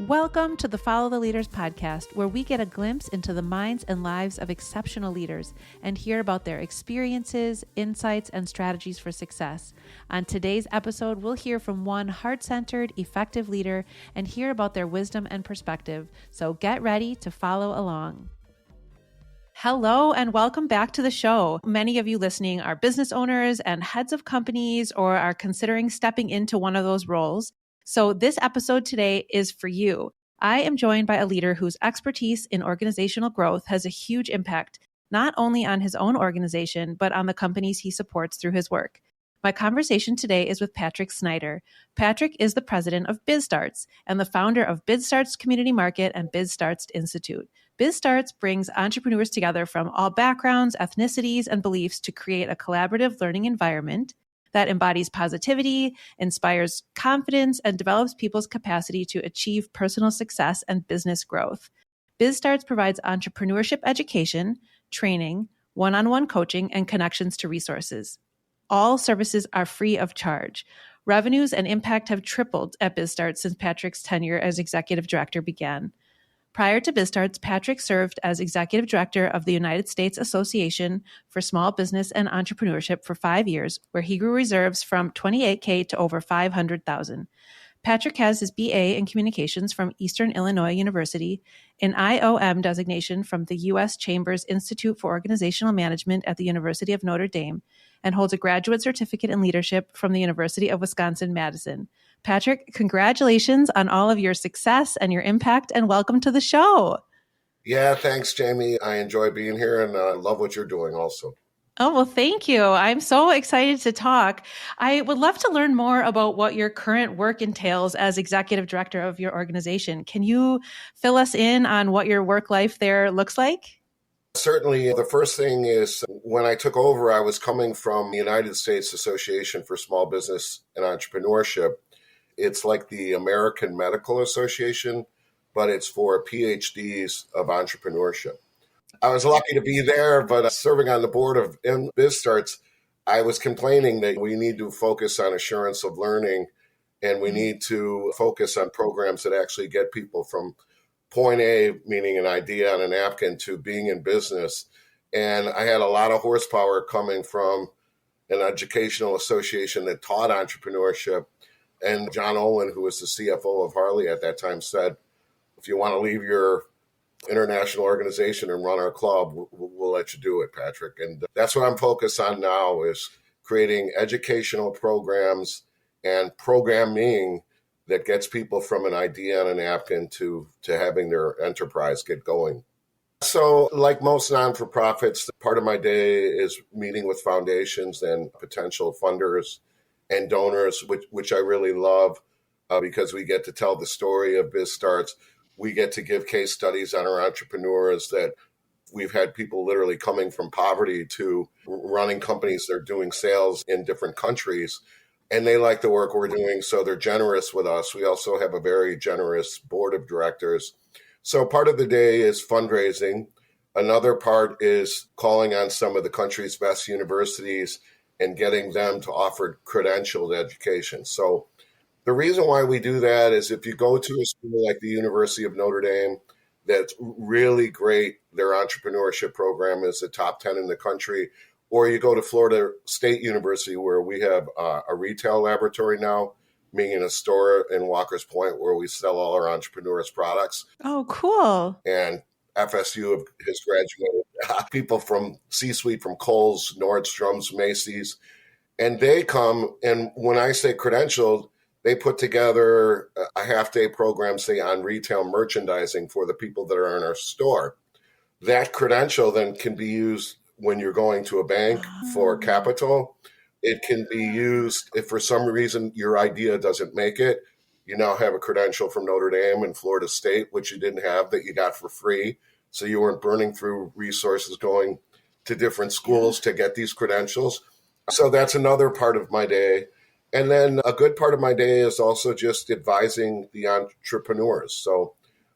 Welcome to the Follow the Leaders podcast, where we get a glimpse into the minds and lives of exceptional leaders and hear about their experiences, insights, and strategies for success. On today's episode, we'll hear from one heart-centered, effective leader and hear about their wisdom and perspective. So get ready to follow along. Hello and welcome back to the show. Many of you listening are business owners and heads of companies or are considering stepping into one of those roles. So this episode today is for you. I am joined by a leader whose expertise in organizational growth has a huge impact, not only on his own organization, but on the companies he supports through his work. My conversation today is with Patrick Snyder. Patrick is the president of BizStarts and the founder of BizStarts Community Market and BizStarts Institute. BizStarts brings entrepreneurs together from all backgrounds, ethnicities, and beliefs to create a collaborative learning environment that embodies positivity, inspires confidence, and develops people's capacity to achieve personal success and business growth. BizStarts provides entrepreneurship education, training, one-on-one coaching, and connections to resources. All services are free of charge. Revenues and impact have tripled at BizStarts since Patrick's tenure as executive director began. Prior to BizStarts, Patrick served as executive director of the United States Association for Small Business and Entrepreneurship for 5 years, where he grew reserves from $28,000 to over $500,000. Patrick has his BA in Communications from Eastern Illinois University, an IOM designation from the U.S. Chambers Institute for Organizational Management at the University of Notre Dame, and holds a graduate certificate in leadership from the University of Wisconsin-Madison. Patrick, congratulations on all of your success and your impact, and welcome to the show. Yeah, thanks, Jamie. I enjoy being here and I love what you're doing also. Oh, well, thank you. I'm so excited to talk. I would love to learn more about what your current work entails as executive director of your organization. Can you fill us in on what your work life there looks like? Certainly, the first thing is when I took over, I was coming from the United States Association for Small Business and Entrepreneurship. It's like the American Medical Association, but it's for PhDs of entrepreneurship. I was lucky to be there, but serving on the board of BizStarts, I was complaining that we need to focus on assurance of learning and we need to focus on programs that actually get people from point A, meaning an idea on a napkin, to being in business. And I had a lot of horsepower coming from an educational association that taught entrepreneurship. And John Olin, who was the CFO of Harley at that time, said, if you want to leave your international organization and run our club, we'll let you do it, Patrick. And that's what I'm focused on now, is creating educational programs and programming that gets people from an idea on a napkin to having their enterprise get going. So like most non-for-profits, part of my day is meeting with foundations and potential funders and donors, which I really love because we get to tell the story of BizStarts. We get to give case studies on our entrepreneurs that we've had people literally coming from poverty to running companies that are doing sales in different countries. And they like the work we're doing, so they're generous with us. We also have a very generous board of directors. So part of the day is fundraising. Another part is calling on some of the country's best universities and getting them to offer credentialed education. So the reason why we do that is if you go to a school like the University of Notre Dame, that's really great. Their entrepreneurship program is the top 10 in the country. Or you go to Florida State University, where we have a retail laboratory now, meaning a store in Walker's Point where we sell all our entrepreneurs' products. Oh, cool. And FSU has graduated people from C-suite, from Kohl's, Nordstrom's, Macy's. And they come, and when I say credentialed, they put together a half-day program, say, on retail merchandising for the people that are in our store. That credential then can be used when you're going to a bank for capital. It can be used if for some reason your idea doesn't make it. You now have a credential from Notre Dame and Florida State, which you didn't have, that you got for free. So you weren't burning through resources going to different schools to get these credentials. So that's another part of my day. And then a good part of my day is also just advising the entrepreneurs. So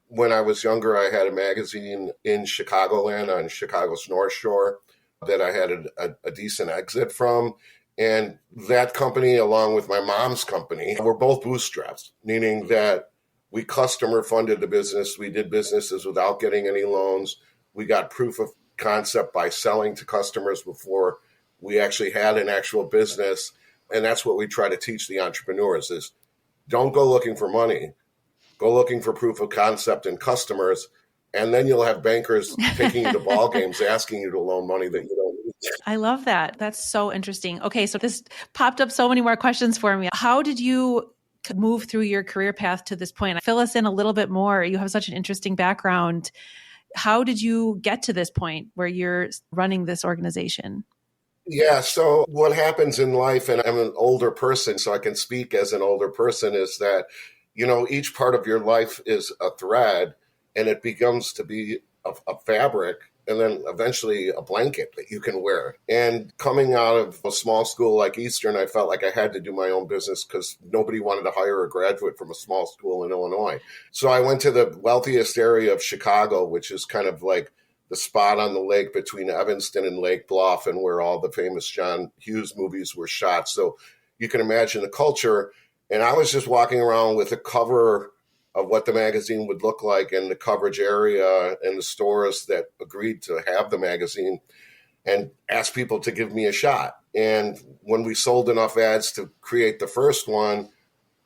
when I was younger, I had a magazine in Chicagoland on Chicago's North Shore that I had a decent exit from. And that company, along with my mom's company, were both bootstraps, meaning that We customer funded the business. We did businesses without getting any loans. We got proof of concept by selling to customers before we actually had an actual business. And that's what we try to teach the entrepreneurs is don't go looking for money. Go looking for proof of concept and customers. And then you'll have bankers taking you to ball games, asking you to loan money that you don't need. I love that. That's so interesting. Okay, so this popped up so many more questions for me. How did you move through your career path to this point? Fill us in a little bit more. You have such an interesting background. How did you get to this point where you're running this organization? Yeah, so what happens in life, and I'm an older person, so I can speak as an older person, is that, each part of your life is a thread, and it becomes to be a fabric, and then eventually a blanket that you can wear. And coming out of a small school like Eastern, I felt like I had to do my own business because nobody wanted to hire a graduate from a small school in Illinois. So I went to the wealthiest area of Chicago, which is kind of like the spot on the lake between Evanston and Lake Bluff, and where all the famous John Hughes movies were shot. So you can imagine the culture. And I was just walking around with a cover of what the magazine would look like in the coverage area and the stores that agreed to have the magazine, and asked people to give me a shot. And when we sold enough ads to create the first one,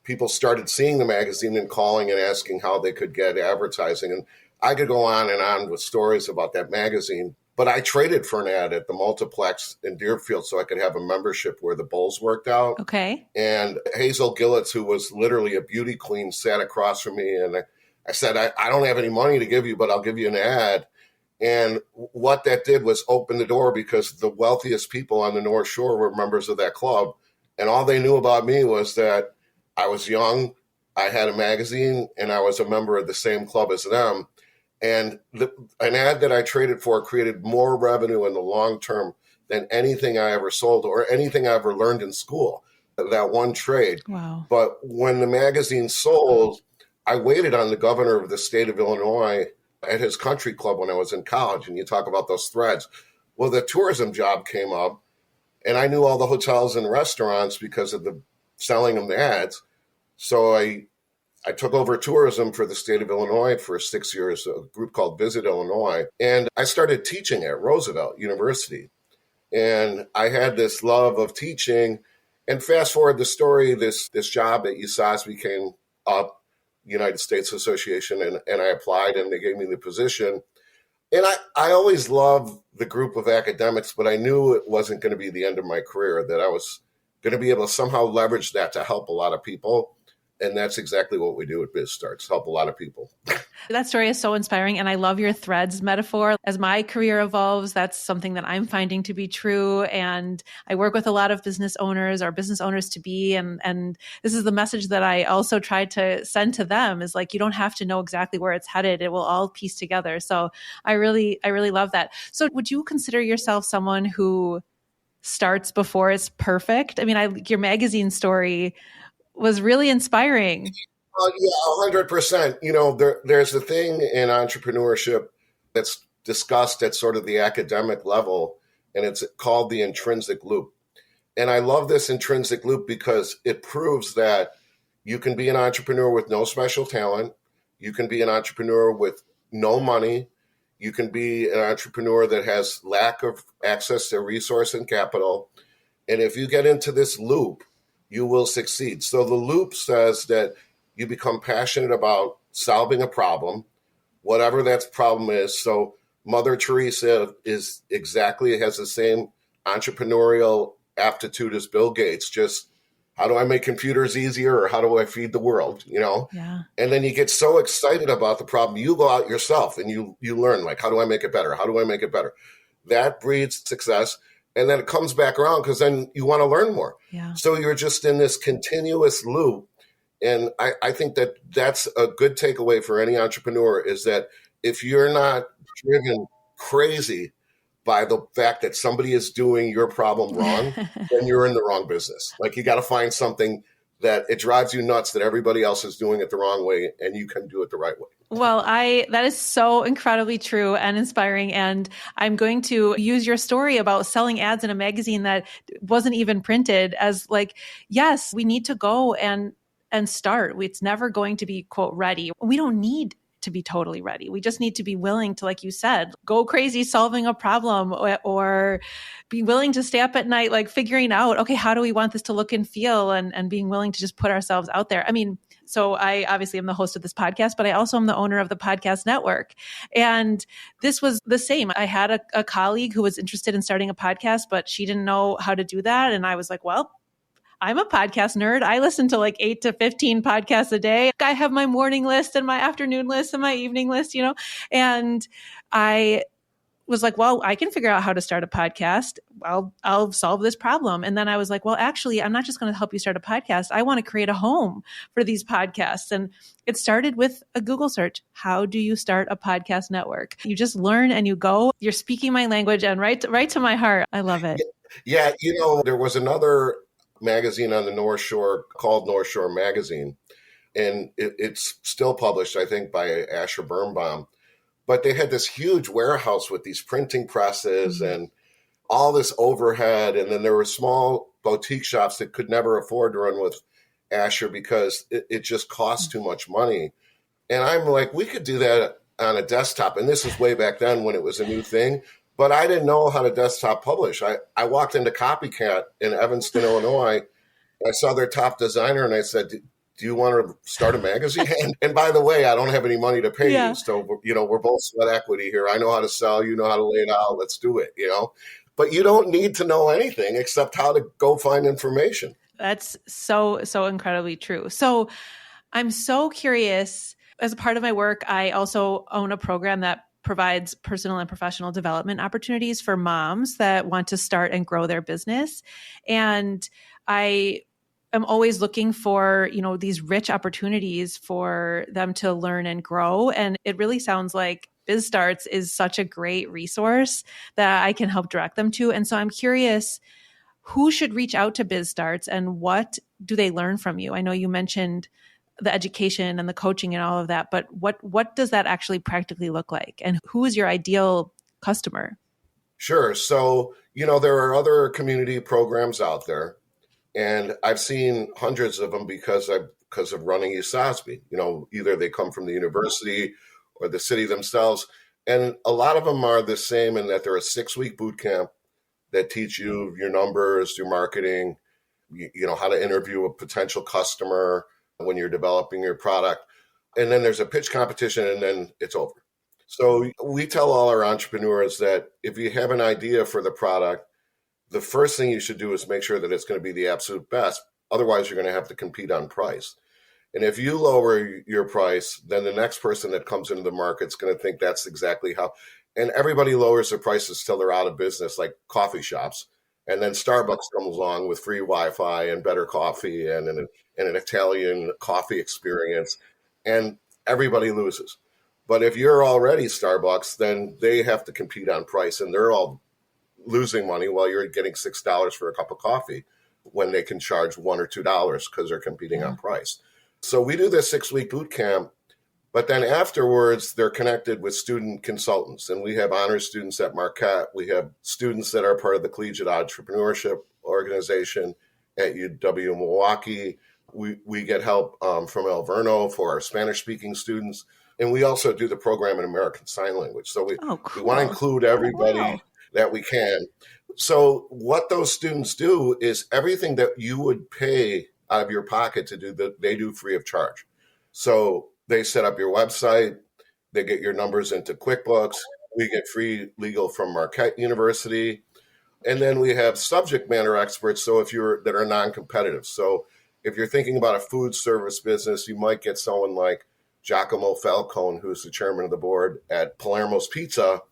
people started seeing the magazine and calling and asking how they could get advertising. And I could go on and on with stories about that magazine, but I traded for an ad at the multiplex in Deerfield so I could have a membership where the Bulls worked out. Okay. And Hazel Gillitz, who was literally a beauty queen, sat across from me. And I said, I don't have any money to give you, but I'll give you an ad. And what that did was open the door, because the wealthiest people on the North Shore were members of that club. And all they knew about me was that I was young, I had a magazine, and I was a member of the same club as them. And an ad that I traded for created more revenue in the long term than anything I ever sold or anything I ever learned in school, that one trade. Wow. But when the magazine sold, I waited on the governor of the state of Illinois at his country club when I was in college. And you talk about those threads. Well, the tourism job came up, and I knew all the hotels and restaurants because of the selling of the ads. So I took over tourism for the state of Illinois for 6 years, a group called Visit Illinois. And I started teaching at Roosevelt University. And I had this love of teaching. And fast forward the story, this job at USASB came up, United States Association, and I applied, and they gave me the position. And I always loved the group of academics, but I knew it wasn't going to be the end of my career, that I was going to be able to somehow leverage that to help a lot of people. And that's exactly what we do at BizStarts, help a lot of people. That story is so inspiring. And I love your threads metaphor. As my career evolves, that's something that I'm finding to be true. And I work with a lot of business owners or business owners to be. And this is the message that I also try to send to them, is like, you don't have to know exactly where it's headed. It will all piece together. So I really love that. So would you consider yourself someone who starts before it's perfect? I mean, your magazine story was really inspiring. Yeah, 100%. There's a thing in entrepreneurship that's discussed at sort of the academic level, and it's called the intrinsic loop. And I love this intrinsic loop because it proves that you can be an entrepreneur with no special talent. You can be an entrepreneur with no money. You can be an entrepreneur that has lack of access to resource and capital. And if you get into this loop, you will succeed. So the loop says that you become passionate about solving a problem, whatever that problem is. So Mother Teresa has the same entrepreneurial aptitude as Bill Gates. Just how do I make computers easier, or how do I feed the world? Yeah. And then you get so excited about the problem, you go out yourself and you learn, like, how do I make it better? How do I make it better? That breeds success. And then it comes back around because then you want to learn more. Yeah. So you're just in this continuous loop. And I think that that's a good takeaway for any entrepreneur, is that if you're not driven crazy by the fact that somebody is doing your problem wrong, then you're in the wrong business. Like, you got to find something that it drives you nuts that everybody else is doing it the wrong way, and you can do it the right way. Well, that is so incredibly true and inspiring. And I'm going to use your story about selling ads in a magazine that wasn't even printed as like, yes, we need to go and and start. It's never going to be, quote, ready. We don't need to be totally ready. We just need to be willing to, like you said, go crazy solving a problem, or be willing to stay up at night, like figuring out, okay, how do we want this to look and feel, and being willing to just put ourselves out there. I mean, so I obviously am the host of this podcast, but I also am the owner of the podcast network. And this was the same. I had a colleague who was interested in starting a podcast, but she didn't know how to do that. And I was like, well, I'm a podcast nerd. I listen to like 8 to 15 podcasts a day. I have my morning list and my afternoon list and my evening list, and I was like, well, I can figure out how to start a podcast. I'll solve this problem. And then I was like, well, actually, I'm not just going to help you start a podcast. I want to create a home for these podcasts. And it started with a Google search. How do you start a podcast network? You just learn and you go. You're speaking my language and right to my heart. I love it. Yeah. There was another magazine on the North Shore called North Shore Magazine, and it's still published, I think, by Asher Birnbaum. But they had this huge warehouse with these printing presses and all this overhead. And then there were small boutique shops that could never afford to run with Asher because it just cost too much money. And I'm like, we could do that on a desktop. And this is way back then when it was a new thing. But I didn't know how to desktop publish. I walked into Copycat in Evanston, Illinois. I saw their top designer and I said, do you want to start a magazine? And by the way, I don't have any money to pay you. So, we're both sweat equity here. I know how to sell. You know how to lay it out. Let's do it, But you don't need to know anything except how to go find information. That's so incredibly true. So I'm so curious. As a part of my work, I also own a program that provides personal and professional development opportunities for moms that want to start and grow their business. And I'm always looking for, these rich opportunities for them to learn and grow. And it really sounds like BizStarts is such a great resource that I can help direct them to. And so I'm curious, who should reach out to BizStarts and what do they learn from you? I know you mentioned the education and the coaching and all of that, but what does that actually practically look like? And who is your ideal customer? Sure. So, there are other community programs out there. And I've seen hundreds of them because of running USASB. Either they come from the university or the city themselves. And a lot of them are the same in that they're a 6-week boot camp that teach you your numbers, your marketing, how to interview a potential customer when you're developing your product. And then there's a pitch competition and then it's over. So we tell all our entrepreneurs that if you have an idea for the product, the first thing you should do is make sure that it's going to be the absolute best. Otherwise, you're going to have to compete on price. And if you lower your price, then the next person that comes into the market is going to think that's exactly how. And everybody lowers their prices till they're out of business, like coffee shops. And then Starbucks comes along with free Wi-Fi and better coffee and an Italian coffee experience. And everybody loses. But if you're already Starbucks, then they have to compete on price. And they're all losing money while you're getting $6 for a cup of coffee when they can charge $1 or $2 because they're competing on price. So we do this 6-week boot camp, but then afterwards they're connected with student consultants. And we have honors students at Marquette. We have students that are part of the Collegiate Entrepreneurship Organization at UW Milwaukee. We get help from El Verno for our Spanish-speaking students. And we also do the program in American Sign Language. So we want to include everybody that we can. So what those students do is everything that you would pay out of your pocket to do, they do free of charge. So they set up your website, they get your numbers into QuickBooks, we get free legal from Marquette University, and then we have subject matter experts. So that are non-competitive. So if you're thinking about a food service business, you might get someone like Giacomo Falcone, who's the chairman of the board at Palermo's Pizza,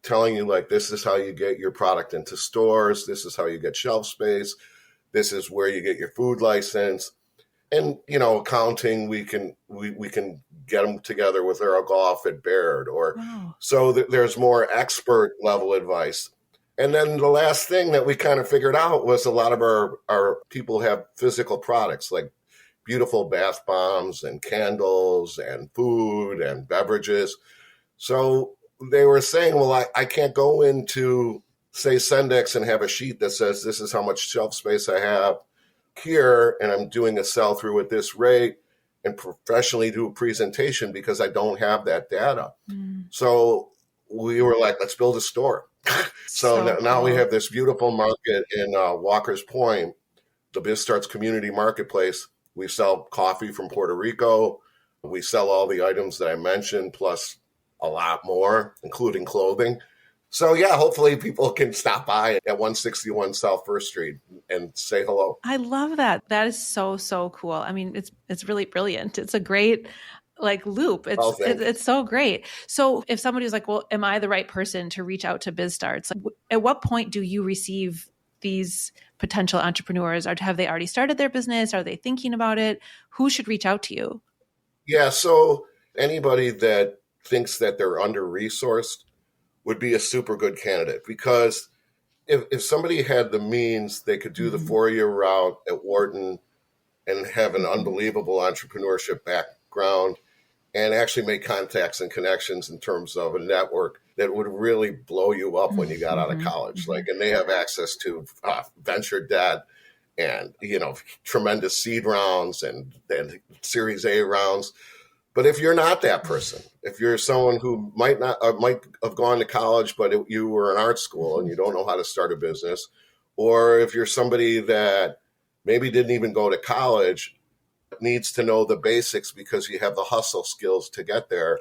telling you, like, this is how you get your product into stores. This is how you get shelf space. This is where you get your food license. And, accounting, we can get them together with Earl Goff at Baird. So there's more expert level advice. And then the last thing that we kind of figured out was a lot of our people have physical products like beautiful bath bombs and candles and food and beverages. So they were saying, well, I can't go into, say, Sendex and have a sheet that says this is how much shelf space I have. here and I'm doing a sell through at this rate and professionally do a presentation because I don't have that data. So we were like, let's build a store. So now we have this beautiful market in Walker's Point, the BizStarts community marketplace. We sell coffee from Puerto Rico. We sell all the items that I mentioned, plus a lot more, including clothing. So yeah, hopefully people can stop by at 161 South First Street and say hello. I love that. That is so, so cool. I mean, it's really brilliant. It's a great loop. It's so great. So if somebody's like, well, am I the right person to reach out to BizStarts? Like, at what point do you receive these potential entrepreneurs? Or have they already started their business? Are they thinking about it? Who should reach out to you? Yeah. So anybody that thinks that they're under-resourced would be a super good candidate, because if somebody had the means, they could do the 4-year route at Wharton and have an unbelievable entrepreneurship background and actually make contacts and connections in terms of a network that would really blow you up when you got out of college. And they have access to venture debt and, tremendous seed rounds and Series A rounds. But if you're not that person, if you're someone who might have gone to college, but you were in art school and you don't know how to start a business, or if you're somebody that maybe didn't even go to college, needs to know the basics because you have the hustle skills to get there,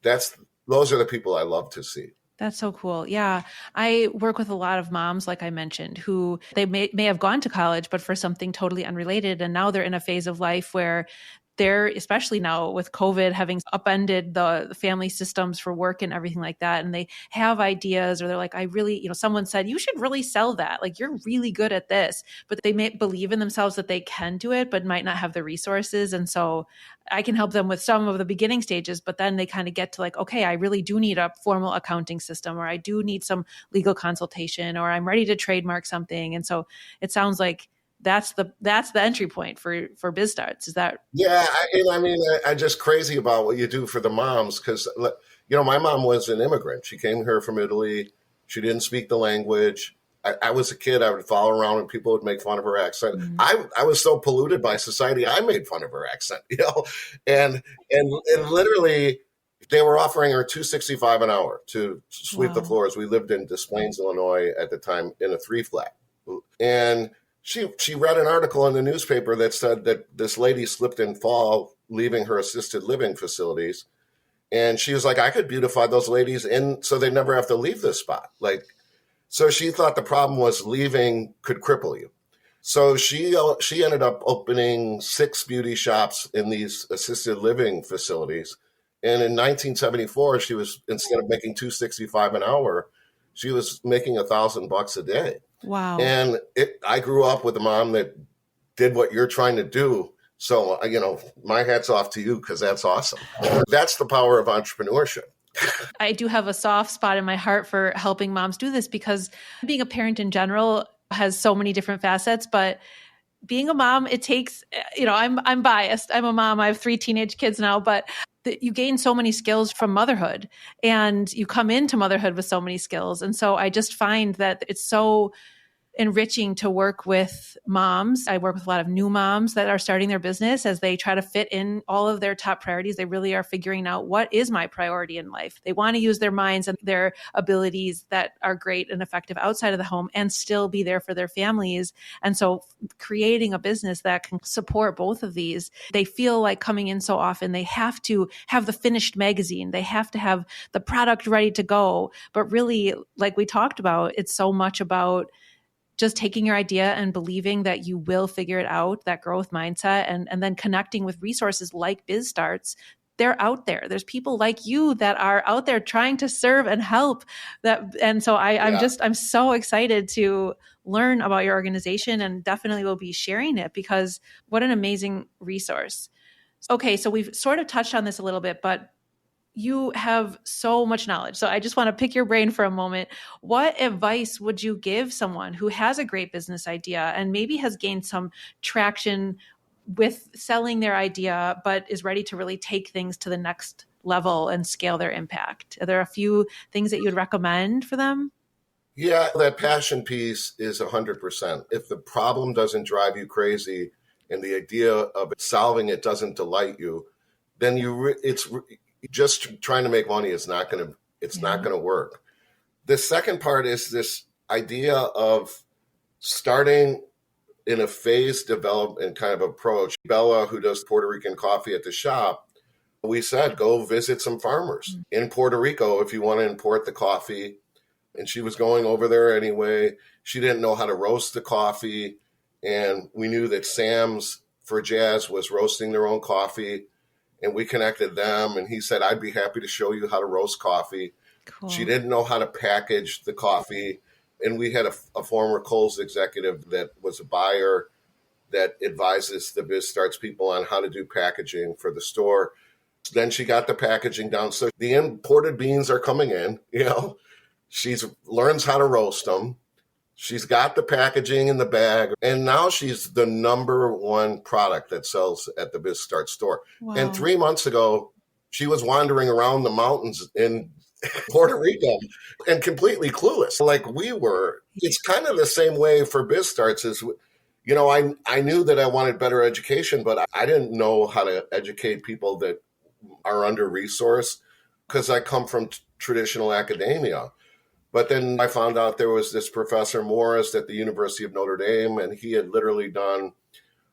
those are the people I love to see. That's so cool. Yeah. I work with a lot of moms, like I mentioned, who they may have gone to college, but for something totally unrelated. And now they're in a phase of life where they're, especially now with COVID having upended the family systems for work and everything like that. And they have ideas, or they're like, I really, someone said, you should really sell that. Like, you're really good at this, but they may believe in themselves that they can do it, but might not have the resources. And so I can help them with some of the beginning stages, but then they kind of get to like, okay, I really do need a formal accounting system, or I do need some legal consultation, or I'm ready to trademark something. And so it sounds like that's the entry point for BizStarts. Is that? Yeah. I'm just crazy about what you do for the moms, because, my mom was an immigrant. She came here from Italy. She didn't speak the language. I was a kid. I would follow around and people would make fun of her accent. I was so polluted by society, I made fun of her accent, and literally they were offering her $265 an hour to sweep the floors. We lived in Des Plaines, Illinois at the time, in a 3-flat. And she read an article in the newspaper that said that this lady slipped and fall leaving her assisted living facilities. And she was like, I could beautify those ladies so they never have to leave this spot. So she thought the problem was leaving could cripple you. So she ended up opening 6 beauty shops in these assisted living facilities. And in 1974, she was, instead of making $265 an hour, she was making $1,000 a day. Wow. And I grew up with a mom that did what you're trying to do. So, my hat's off to you, because that's awesome. That's the power of entrepreneurship. I do have a soft spot in my heart for helping moms do this, because being a parent in general has so many different facets, but being a mom, it takes, I'm biased. I'm a mom. I have 3 teenage kids now, but you gain so many skills from motherhood, and you come into motherhood with so many skills. And so I just find that it's so enriching to work with moms. I work with a lot of new moms that are starting their business as they try to fit in all of their top priorities. They really are figuring out, what is my priority in life? They want to use their minds and their abilities that are great and effective outside of the home and still be there for their families. And so creating a business that can support both of these, they feel like coming in so often, they have to have the finished magazine. They have to have the product ready to go. But really, like we talked about, it's so much about just taking your idea and believing that you will figure it out, that growth mindset, and then connecting with resources like BizStarts. They're out there. There's people like you that are out there trying to serve and help. And so I'm so excited to learn about your organization, and definitely will be sharing it, because what an amazing resource. Okay, so we've sort of touched on this a little bit, but you have so much knowledge. So I just want to pick your brain for a moment. What advice would you give someone who has a great business idea and maybe has gained some traction with selling their idea, but is ready to really take things to the next level and scale their impact? Are there a few things that you would recommend for them? Yeah, that passion piece is 100%. If the problem doesn't drive you crazy and the idea of solving it doesn't delight you, then just trying to make money is not going to, it's not going to work. The second part is this idea of starting in a phased development kind of approach. Bella, who does Puerto Rican coffee at the shop, we said, go visit some farmers in Puerto Rico if you want to import the coffee. And she was going over there anyway. She didn't know how to roast the coffee. And we knew that Sam's for Jazz was roasting their own coffee. And we connected them. And he said, I'd be happy to show you how to roast coffee. Cool. She didn't know how to package the coffee. And we had a former Kohl's executive that was a buyer that advises the BizStarts people on how to do packaging for the store. Then she got the packaging down. So the imported beans are coming in, She's learns how to roast them. She's got the packaging in the bag. And now she's the number one product that sells at the BizStart store. Wow. And 3 months ago, she was wandering around the mountains in Puerto Rico and completely clueless like we were. It's kind of the same way for BizStarts is, I knew that I wanted better education, but I didn't know how to educate people that are under-resourced because I come from traditional academia. But then I found out there was this Professor Morris at the University of Notre Dame, and he had literally done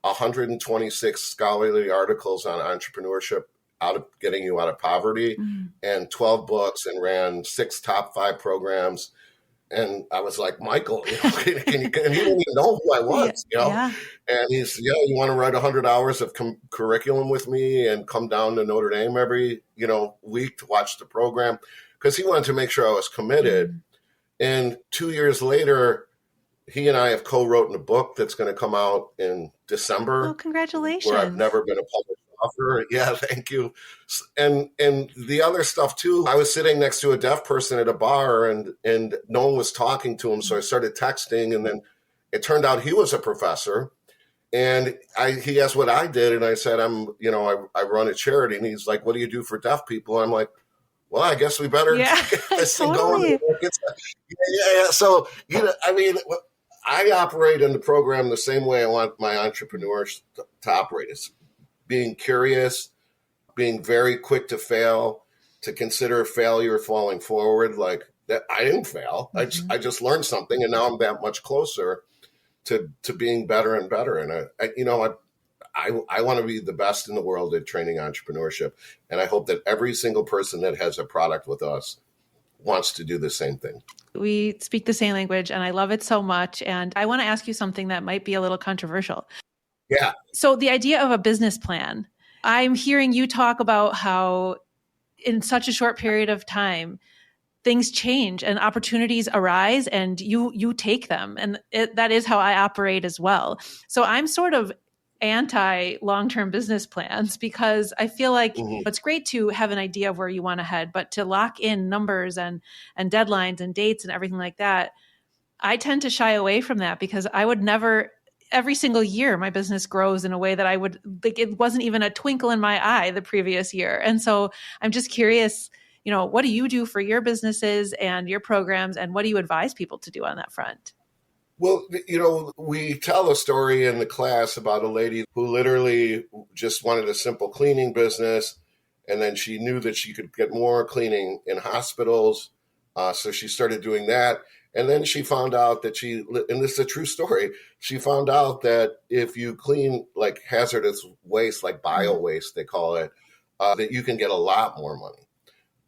126 scholarly articles on entrepreneurship, out of getting you out of poverty, and 12 books, and ran 6 top 5 programs. And I was like, Michael, can you, and he didn't even know who I was, Yeah. And he's, you want to write 100 hours of curriculum with me and come down to Notre Dame every, week to watch the program, because he wanted to make sure I was committed. And 2 years later, he and I have co-written a book that's going to come out in December. Oh, congratulations. Where I've never been a published author. Yeah, thank you. And the other stuff too, I was sitting next to a deaf person at a bar and no one was talking to him. So I started texting, and then it turned out he was a professor. And he asked what I did. And I said, I run a charity. And he's like, what do you do for deaf people? And I'm like, well, I guess we better get this thing going. Yeah. So, I operate in the program the same way I want my entrepreneurs to operate. It's being curious, being very quick to fail, to consider failure falling forward. Like that, I didn't fail. I just learned something, and now I'm that much closer to being better and better. And I want to be the best in the world at training entrepreneurship. And I hope that every single person that has a product with us wants to do the same thing. We speak the same language, and I love it so much. And I want to ask you something that might be a little controversial. Yeah. So the idea of a business plan, I'm hearing you talk about how in such a short period of time, things change and opportunities arise, and you take them. And that is how I operate as well. So I'm sort of anti long-term business plans, because I feel like it's great to have an idea of where you want to head, but to lock in numbers and deadlines and dates and everything like that, I tend to shy away from that, because I would never, every single year, my business grows in a way that I would like, it wasn't even a twinkle in my eye the previous year. And so I'm just curious, what do you do for your businesses and your programs, and what do you advise people to do on that front? Well, we tell a story in the class about a lady who literally just wanted a simple cleaning business. And then she knew that she could get more cleaning in hospitals. So she started doing that. And then she found out that and this is a true story, she found out that if you clean like hazardous waste, like bio waste, they call it, that you can get a lot more money.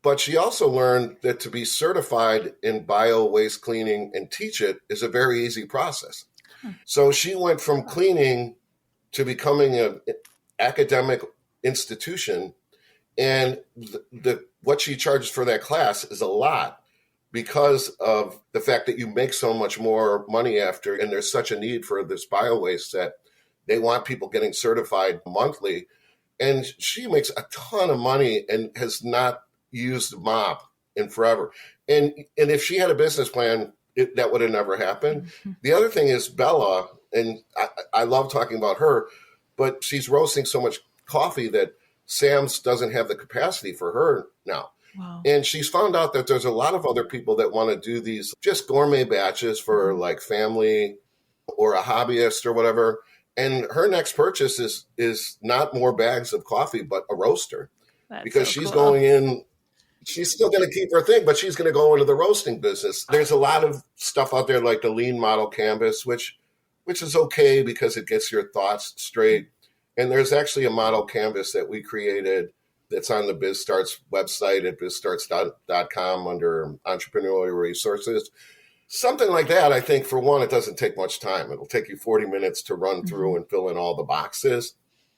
But she also learned that to be certified in bio waste cleaning and teach it is a very easy process. So she went from cleaning to becoming an academic institution. And what she charges for that class is a lot, because of the fact that you make so much more money after, and there's such a need for this bio waste that they want people getting certified monthly. And she makes a ton of money and has not used a mop in forever. And if she had a business plan, that would have never happened. The other thing is Bella, and I love talking about her, but she's roasting so much coffee that Sam's doesn't have the capacity for her now. Wow. And she's found out that there's a lot of other people that want to do these just gourmet batches for like family or a hobbyist or whatever. And her next purchase is not more bags of coffee, but a roaster. That's Because so she's cool. going in, she's still going to keep her thing, but she's going to go into the roasting business. There's a lot of stuff out there like the lean model canvas, which is okay because it gets your thoughts straight. And there's actually a model canvas that we created that's on the BizStarts website at bizstarts.com under entrepreneurial resources. Something like that, I think, for one, it doesn't take much time. It'll take you 40 minutes to run through and fill in all the boxes.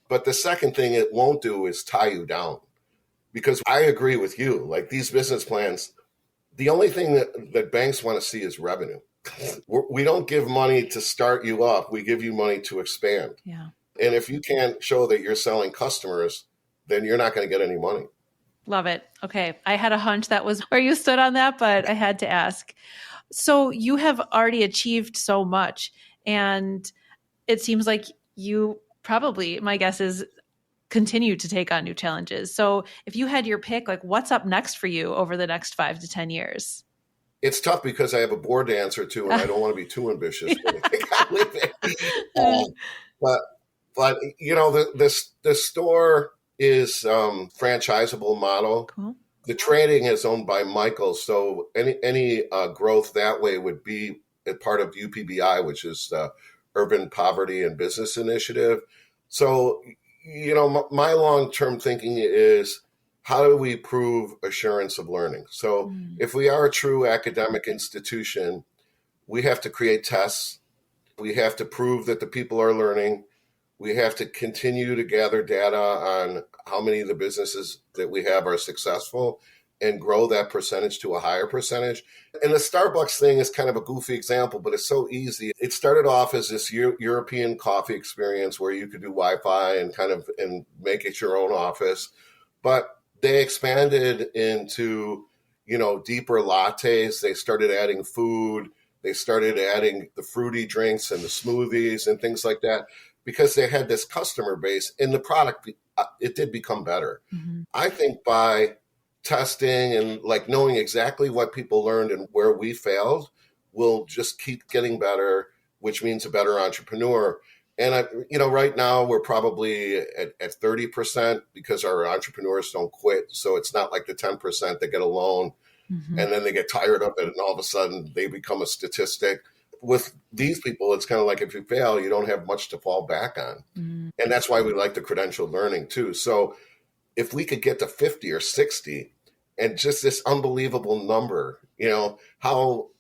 But the second thing it won't do is tie you down. Because I agree with you, like these business plans, the only thing that banks want to see is revenue. We don't give money to start you up. We give you money to expand. Yeah. And if you can't show that you're selling customers, then you're not going to get any money. Love it. Okay. I had a hunch that was where you stood on that, but I had to ask. So you have already achieved so much, and it seems like you probably, my guess is, continue to take on new challenges. So if you had your pick, like what's up next for you over the next 5 to 10 years? It's tough because I have a board to answer to, and I don't want to be too ambitious. But you know, the store is franchisable model. Cool. The trading is owned by Michael, so any growth that way would be a part of UPBI, which is the Urban Poverty and Business Initiative. So, you know, my long-term thinking is, how do we prove assurance of learning? So if we are a true academic institution, we have to create tests. We have to prove that the people are learning. We have to continue to gather data on how many of the businesses that we have are successful and grow that percentage to a higher percentage. And the Starbucks thing is kind of a goofy example, but it's so easy. It started off as this European coffee experience where you could do Wi-Fi and make it your own office. But they expanded into, you know, deeper lattes. They started adding food. They started adding the fruity drinks and the smoothies and things like that, because they had this customer base and the product, it did become better. Mm-hmm. I think by testing and like knowing exactly what people learned and where we failed, we'll just keep getting better, which means a better entrepreneur. And, you know, right now we're probably at 30% because our entrepreneurs don't quit. So it's not like the 10% that get a loan and then they get tired of it and all of a sudden they become a statistic. With these people, it's kind of like if you fail, you don't have much to fall back on. And that's why we like the credentialed learning too. So if we could get to 50 or 60 and just this unbelievable number, you know, how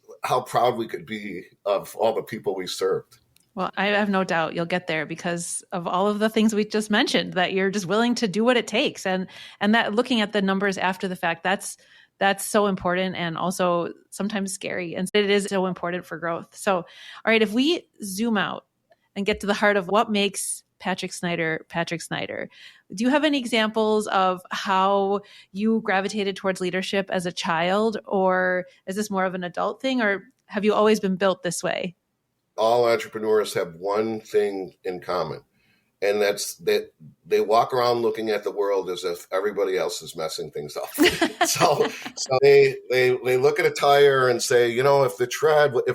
proud we could be of all the people we served. Well, I have no doubt you'll get there because of all of the things we just mentioned, that you're just willing to do what it takes. And that looking at the numbers after the fact, that's so important and also sometimes scary. And it is so important for growth. So, all right, if we zoom out and get to the heart of what makes Patrick Snyder, do you have any examples of how you gravitated towards leadership as a child, or is this more of an adult thing, or have you always been built this way? All entrepreneurs have one thing in common, and that's that they walk around looking at the world as if everybody else is messing things up. so they look at a tire and say, you know, if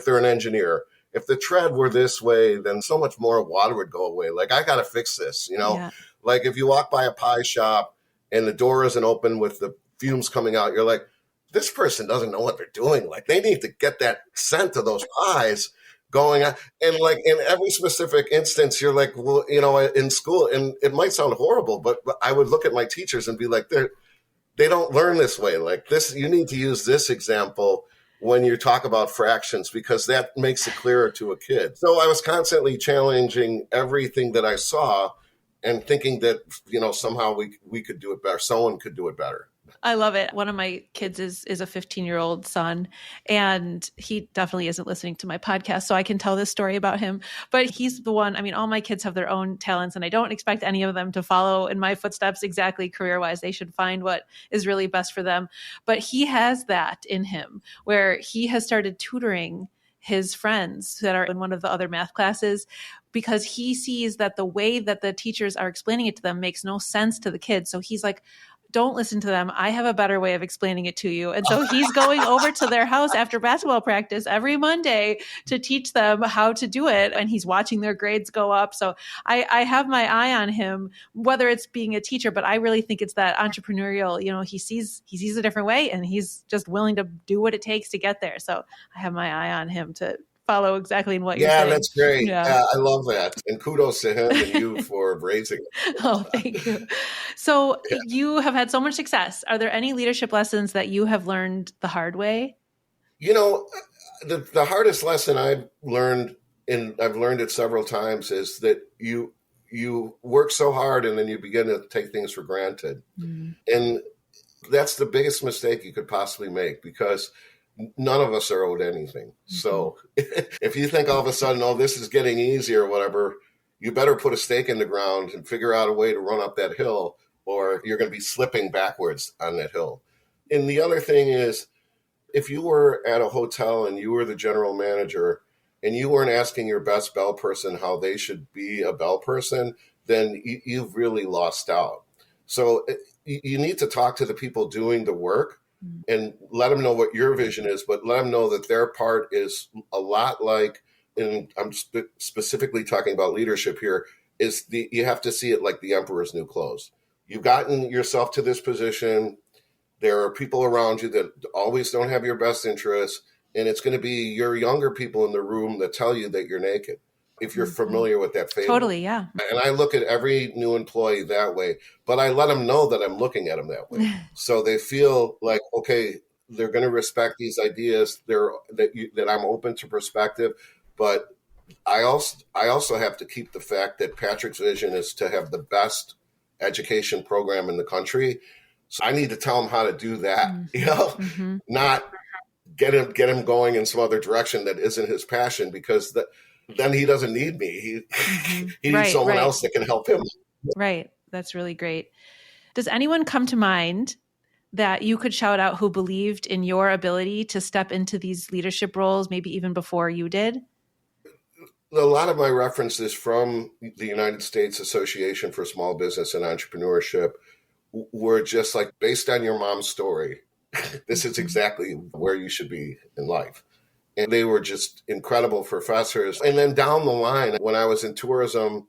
they're an engineer, if the tread were this way, then so much more water would go away. Like, I got to fix this, you know? Yeah. Like if you walk by a pie shop and the door isn't open with the fumes coming out, you're like, this person doesn't know what they're doing. Like, they need to get that scent of those pies going on. And like in every specific instance, you're like, well, you know, in school, and it might sound horrible, but I would look at my teachers and be like, they don't learn this way. Like this, you need to use this example when you talk about fractions, because that makes it clearer to a kid. So I was constantly challenging everything that I saw and thinking that, you know, somehow we could do it better. Someone could do it better. I love it. One of my kids is a 15-year-old son, and he definitely isn't listening to my podcast, so I can tell this story about him. But he's the one, I mean, all my kids have their own talents, and I don't expect any of them to follow in my footsteps exactly career-wise. They should find what is really best for them. But he has that in him where he has started tutoring his friends that are in one of the other math classes, because he sees that the way that the teachers are explaining it to them makes no sense to the kids. So he's like, don't listen to them. I have a better way of explaining it to you. And so he's going over to their house after basketball practice every Monday to teach them how to do it. And he's watching their grades go up. So I have my eye on him, whether it's being a teacher, but I really think it's that entrepreneurial, he sees a different way and he's just willing to do what it takes to get there. So I have my eye on him to follow exactly in what you're saying. Yeah, that's great. Yeah. I love that. And kudos to him and you for raising it. Oh, thank you. So you have had so much success. Are there any leadership lessons that you have learned the hard way? The hardest lesson I've learned, and I've learned it several times, is that you work so hard and then you begin to take things for granted. Mm. And that's the biggest mistake you could possibly make, because none of us are owed anything. Mm-hmm. So if you think all of a sudden, oh, this is getting easy or whatever, you better put a stake in the ground and figure out a way to run up that hill, or you're going to be slipping backwards on that hill. And the other thing is, if you were at a hotel and you were the general manager and you weren't asking your best bell person how they should be a bell person, then you've really lost out. So you need to talk to the people doing the work and let them know what your vision is, but let them know that their part is a lot like, and I'm specifically talking about leadership here, is you have to see it like the emperor's new clothes. You've gotten yourself to this position. There are people around you that always don't have your best interests, and it's going to be your younger people in the room that tell you that you're naked, if you're familiar with that fable. Totally, yeah. And I look at every new employee that way, but I let them know that I'm looking at them that way. So they feel like, okay, they're going to respect these ideas, that I'm open to perspective. But I also have to keep the fact that Patrick's vision is to have the best education program in the country. So I need to tell him how to do that, not get him going in some other direction that isn't his passion, because then he doesn't need me. He needs someone else that can help him. Right. That's really great. Does anyone come to mind that you could shout out who believed in your ability to step into these leadership roles, maybe even before you did? A lot of my references from the United States Association for Small Business and Entrepreneurship were just like, based on your mom's story, this is exactly where you should be in life. And they were just incredible professors. And then down the line, when I was in tourism,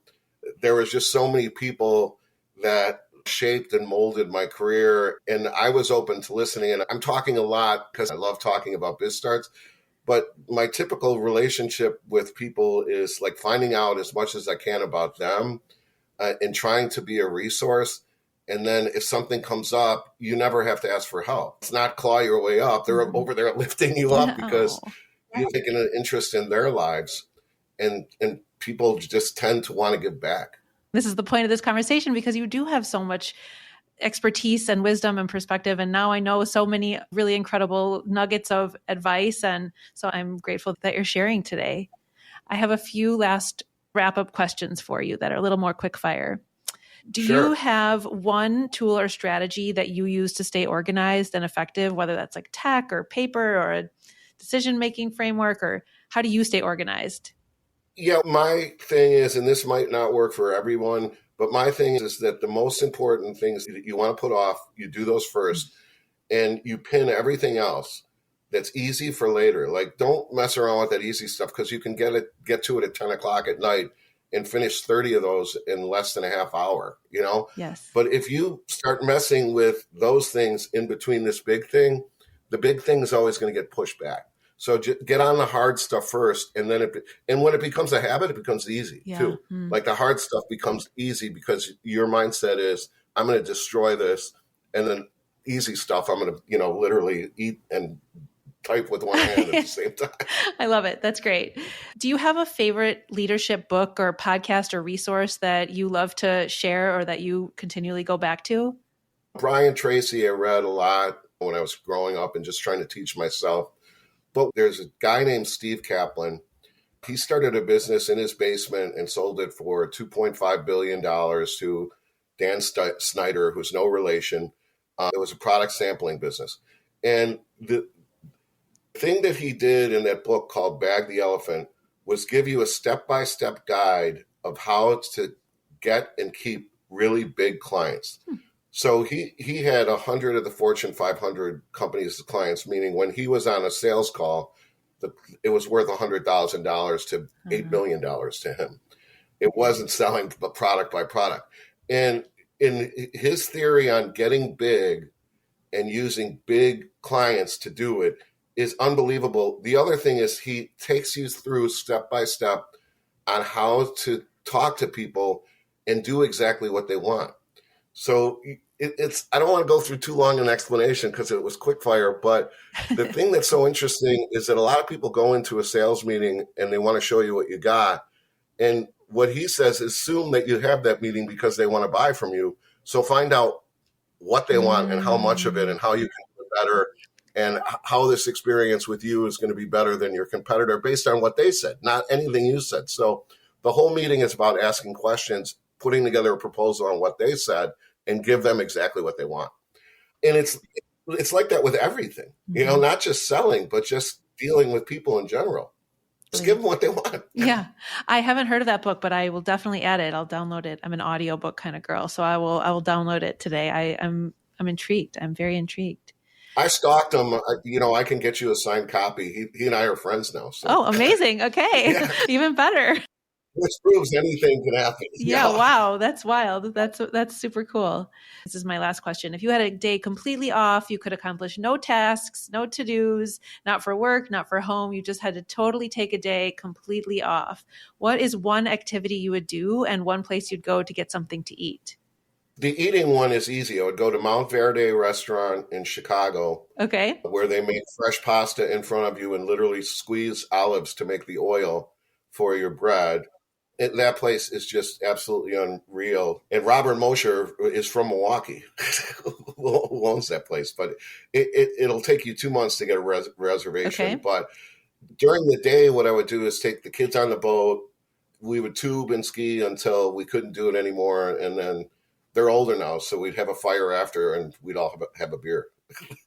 there was just so many people that shaped and molded my career. And I was open to listening. And I'm talking a lot because I love talking about BizStarts. But my typical relationship with people is like finding out as much as I can about them and trying to be a resource. And then if something comes up, you never have to ask for help. It's not claw your way up. They're over there lifting you up because you've taken an interest in their lives, and people just tend to want to give back. This is the point of this conversation, because you do have so much expertise and wisdom and perspective. And now I know so many really incredible nuggets of advice. And so I'm grateful that you're sharing today. I have a few last wrap-up questions for you that are a little more quick fire. Do you have one tool or strategy that you use to stay organized and effective, whether that's like tech or paper or a decision-making framework, or how do you stay organized? Yeah, my thing is, and this might not work for everyone, but my thing is that the most important things that you want to put off, you do those first, and you pin everything else that's easy for later. Like, don't mess around with that easy stuff, because you can get to it at 10 o'clock at night and finish 30 of those in less than a half hour, Yes. But if you start messing with those things in between this big thing, the big thing is always going to get pushed back. So get on the hard stuff first. And then when it becomes a habit, it becomes easy too. Like the hard stuff becomes easy because your mindset is, I'm going to destroy this. And then easy stuff, I'm going to, literally eat and type with one hand at the same time. I love it. That's great. Do you have a favorite leadership book or podcast or resource that you love to share or that you continually go back to? Brian Tracy, I read a lot when I was growing up and just trying to teach myself. But there's a guy named Steve Kaplan. He started a business in his basement and sold it for $2.5 billion to Dan Snyder, who's no relation. It was a product sampling business. And the thing that he did in that book called Bag the Elephant was give you a step-by-step guide of how to get and keep really big clients. So he had 100 of the Fortune 500 companies as clients, meaning when he was on a sales call, it was worth $100,000 to $8 million to him. It wasn't selling product by product. And in his theory on getting big and using big clients to do it is unbelievable. The other thing is he takes you through step by step on how to talk to people and do exactly what they want. So it's I don't want to go through too long an explanation because it was quick fire, but the thing that's so interesting is that a lot of people go into a sales meeting and they want to show you what you got. And what he says is assume that you have that meeting because they want to buy from you. So find out what they want and how much of it and how you can do it better and how this experience with you is going to be better than your competitor based on what they said, not anything you said. So the whole meeting is about asking questions, putting together a proposal on what they said, and give them exactly what they want. And it's like that with everything, not just selling, but just dealing with people in general. Just give them what they want. Yeah. I haven't heard of that book, but I will definitely add it. I'll download it. I'm an audiobook kind of girl, so I will download it today. I'm intrigued. I'm very intrigued. I stalked him. I can get you a signed copy. He and I are friends now. So. Oh, amazing. Okay. Yeah. Even better. Which proves anything can happen. Yeah. Wow. That's wild. That's super cool. This is my last question. If you had a day completely off, you could accomplish no tasks, no to-dos, not for work, not for home. You just had to totally take a day completely off. What is one activity you would do and one place you'd go to get something to eat? The eating one is easy. I would go to Mount Verde restaurant in Chicago. Okay. Where they make fresh pasta in front of you and literally squeeze olives to make the oil for your bread. That place is just absolutely unreal. And Robert Mosher is from Milwaukee, who owns that place. But it'll take you 2 months to get a reservation. Okay. But during the day, what I would do is take the kids on the boat. We would tube and ski until we couldn't do it anymore. And then they're older now, so we'd have a fire after and we'd all have a beer.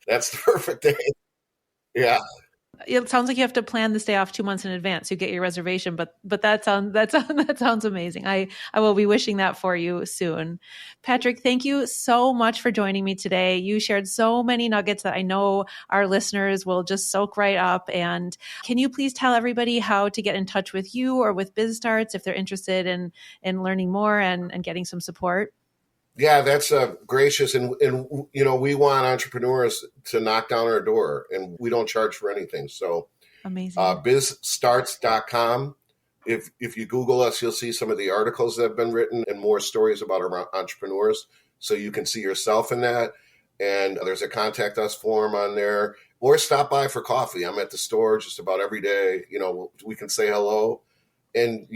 That's the perfect day. Yeah. It sounds like you have to plan this day off 2 months in advance. You get your reservation, but that sounds amazing. I will be wishing that for you soon. Patrick, thank you so much for joining me today. You shared so many nuggets that I know our listeners will just soak right up. And can you please tell everybody how to get in touch with you or with BizStarts if they're interested in learning more and getting some support? Yeah, that's gracious. And we want entrepreneurs to knock down our door, and we don't charge for anything. So amazing. BizStarts.com. If you Google us, you'll see some of the articles that have been written and more stories about our entrepreneurs. So you can see yourself in that. And there's a contact us form on there, or stop by for coffee. I'm at the store just about every day. We can say hello. And,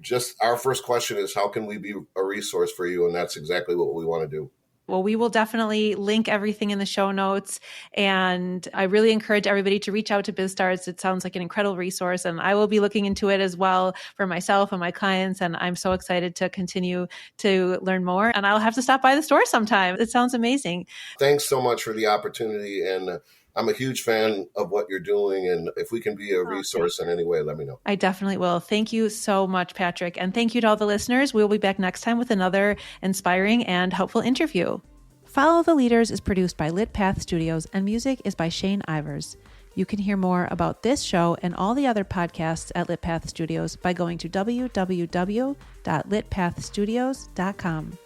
just our first question is, how can we be a resource for you? And that's exactly what we want to do. Well, we will definitely link everything in the show notes. And I really encourage everybody to reach out to BizStarts. It sounds like an incredible resource. And I will be looking into it as well for myself and my clients. And I'm so excited to continue to learn more. And I'll have to stop by the store sometime. It sounds amazing. Thanks so much for the opportunity. And I'm a huge fan of what you're doing. And if we can be a resource in any way, let me know. I definitely will. Thank you so much, Patrick. And thank you to all the listeners. We'll be back next time with another inspiring and helpful interview. Follow the Leaders is produced by Lit Path Studios and music is by Shane Ivers. You can hear more about this show and all the other podcasts at Lit Path Studios by going to www.litpathstudios.com.